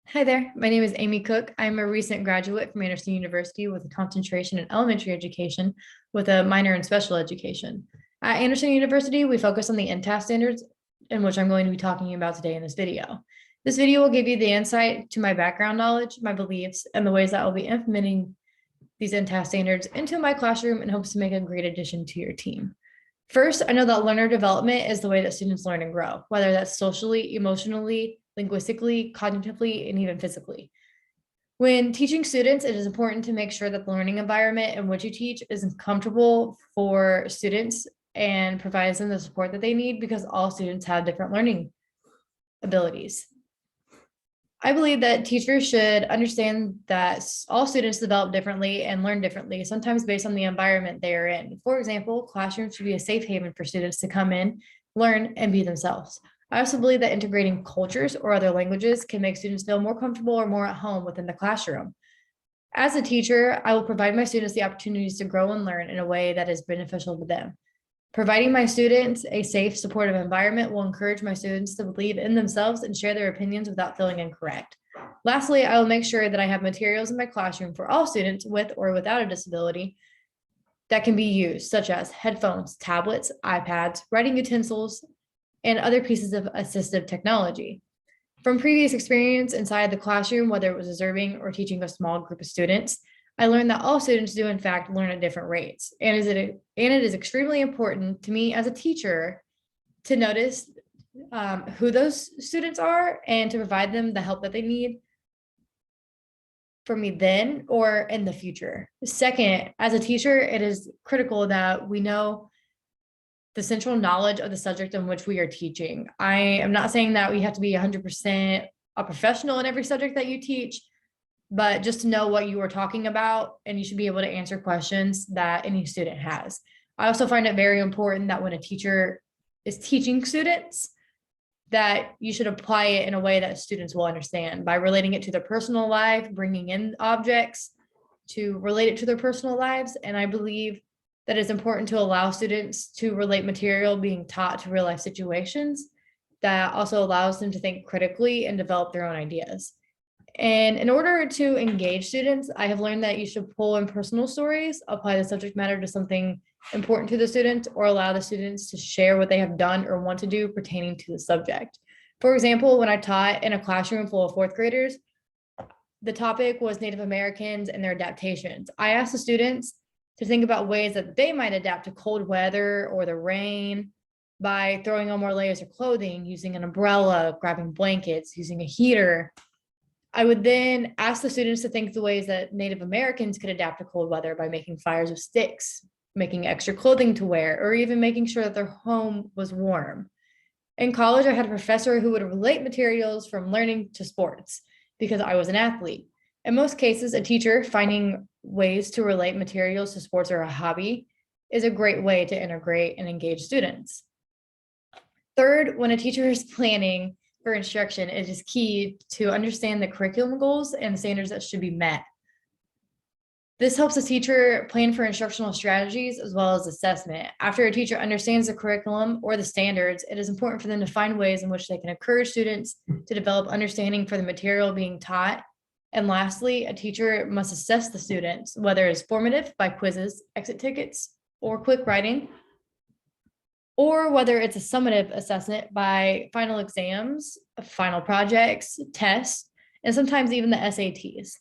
Hi there, my name is Amy Cook. I'm a recent graduate from Anderson University with a concentration in elementary education with a minor in special education. At Anderson University, we focus on the InTASC standards, in which I'm going to be talking about today in this video. This video will give you the insight to my background knowledge, my beliefs, and the ways that I'll be implementing these InTASC standards into my classroom in hopes to make a great addition to your team. First, I know that learner development is the way that students learn and grow, whether that's socially, emotionally, linguistically, cognitively, and even physically. When teaching students, it is important to make sure that the learning environment in which you teach is comfortable for students and provides them the support that they need because all students have different learning abilities. I believe that teachers should understand that all students develop differently and learn differently, sometimes based on the environment they are in. For example, classrooms should be a safe haven for students to come in, learn, and be themselves. I also believe that integrating cultures or other languages can make students feel more comfortable or more at home within the classroom. As a teacher, I will provide my students the opportunities to grow and learn in a way that is beneficial to them. Providing my students a safe, supportive environment will encourage my students to believe in themselves and share their opinions without feeling incorrect. Lastly, I will make sure that I have materials in my classroom for all students with or without a disability that can be used, such as headphones, tablets, iPads, writing utensils, and other pieces of assistive technology. From previous experience inside the classroom, whether it was observing or teaching a small group of students, I learned that all students do in fact learn at different rates. And it is extremely important to me as a teacher to notice who those students are and to provide them the help that they need for me then or in the future. Second, as a teacher, it is critical that we know the central knowledge of the subject in which we are teaching. I am not saying that we have to be 100% a professional in every subject that you teach, but just to know what you are talking about, and you should be able to answer questions that any student has. I also find it very important that when a teacher is teaching students, that you should apply it in a way that students will understand by relating it to their personal life, bringing in objects to relate it to their personal lives. And I believe that it's important to allow students to relate material being taught to real life situations that also allows them to think critically and develop their own ideas. And in order to engage students, I have learned that you should pull in personal stories, apply the subject matter to something important to the students, or allow the students to share what they have done or want to do pertaining to the subject. For example, when I taught in a classroom full of fourth graders, the topic was Native Americans and their adaptations. I asked the students to think about ways that they might adapt to cold weather or the rain by throwing on more layers of clothing, using an umbrella, grabbing blankets, using a heater. I would then ask the students to think the ways that Native Americans could adapt to cold weather by making fires with sticks, making extra clothing to wear, or even making sure that their home was warm. In college, I had a professor who would relate materials from learning to sports because I was an athlete. In most cases, a teacher finding ways to relate materials to sports or a hobby is a great way to integrate and engage students. Third, when a teacher is planning for instruction, it is key to understand the curriculum goals and standards that should be met. This helps the teacher plan for instructional strategies as well as assessment. After a teacher understands the curriculum or the standards, it is important for them to find ways in which they can encourage students to develop understanding for the material being taught. And lastly, a teacher must assess the students, whether it's formative by quizzes, exit tickets, or quick writing, or whether it's a summative assessment by final exams, final projects, tests, and sometimes even the SATs.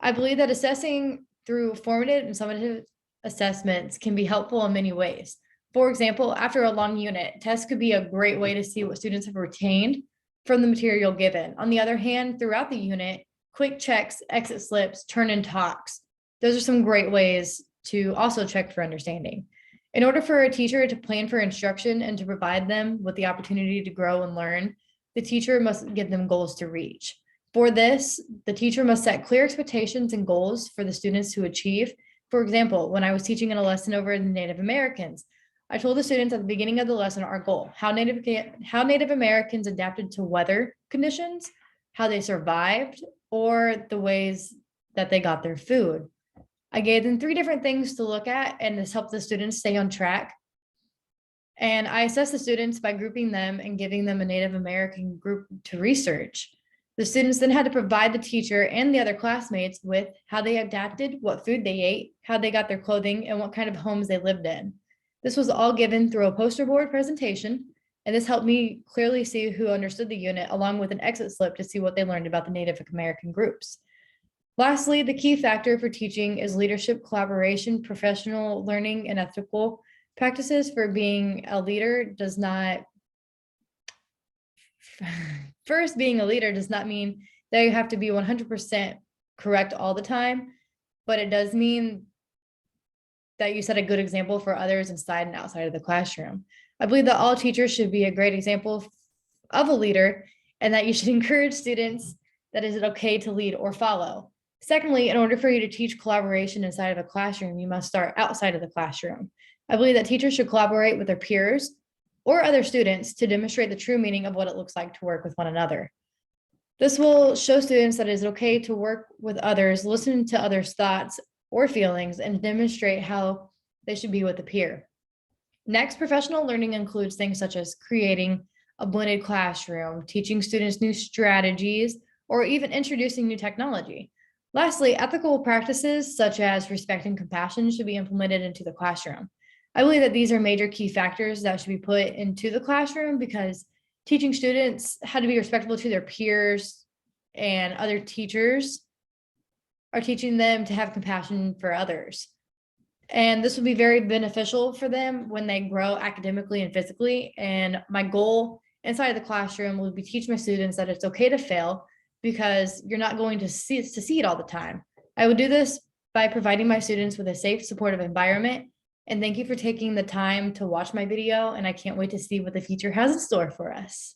I believe that assessing through formative and summative assessments can be helpful in many ways. For example, after a long unit, tests could be a great way to see what students have retained from the material given. On the other hand, throughout the unit, quick checks, exit slips, turn-in talks, those are some great ways to also check for understanding. In order for a teacher to plan for instruction and to provide them with the opportunity to grow and learn, the teacher must give them goals to reach. For this, the teacher must set clear expectations and goals for the students to achieve. For example, when I was teaching in a lesson over the Native Americans, I told the students at the beginning of the lesson our goal, how Native Americans adapted to weather conditions, how they survived, or the ways that they got their food. I gave them 3 different things to look at, and this helped the students stay on track. And I assessed the students by grouping them and giving them a Native American group to research. The students then had to provide the teacher and the other classmates with how they adapted, what food they ate, how they got their clothing, and what kind of homes they lived in. This was all given through a poster board presentation, and this helped me clearly see who understood the unit, along with an exit slip to see what they learned about the Native American groups. Lastly, the key factor for teaching is leadership, collaboration, professional learning, and ethical practices. For being a leader does not First, being a leader does not mean that you have to be 100% correct all the time, but it does mean that you set a good example for others inside and outside of the classroom. I believe that all teachers should be a great example of a leader, and that you should encourage students that is it okay to lead or follow. Secondly, in order for you to teach collaboration inside of a classroom, you must start outside of the classroom. I believe that teachers should collaborate with their peers or other students to demonstrate the true meaning of what it looks like to work with one another. This will show students that it is okay to work with others, listen to others' thoughts or feelings, and demonstrate how they should be with a peer. Next, professional learning includes things such as creating a blended classroom, teaching students new strategies, or even introducing new technology. Lastly, ethical practices such as respect and compassion should be implemented into the classroom. I believe that these are major key factors that should be put into the classroom, because teaching students how to be respectful to their peers and other teachers are teaching them to have compassion for others. And this will be very beneficial for them when they grow academically and physically. And my goal inside of the classroom will be teach my students that it's okay to fail, because you're not going to succeed all the time. I will do this by providing my students with a safe, supportive environment. And thank you for taking the time to watch my video, and I can't wait to see what the future has in store for us.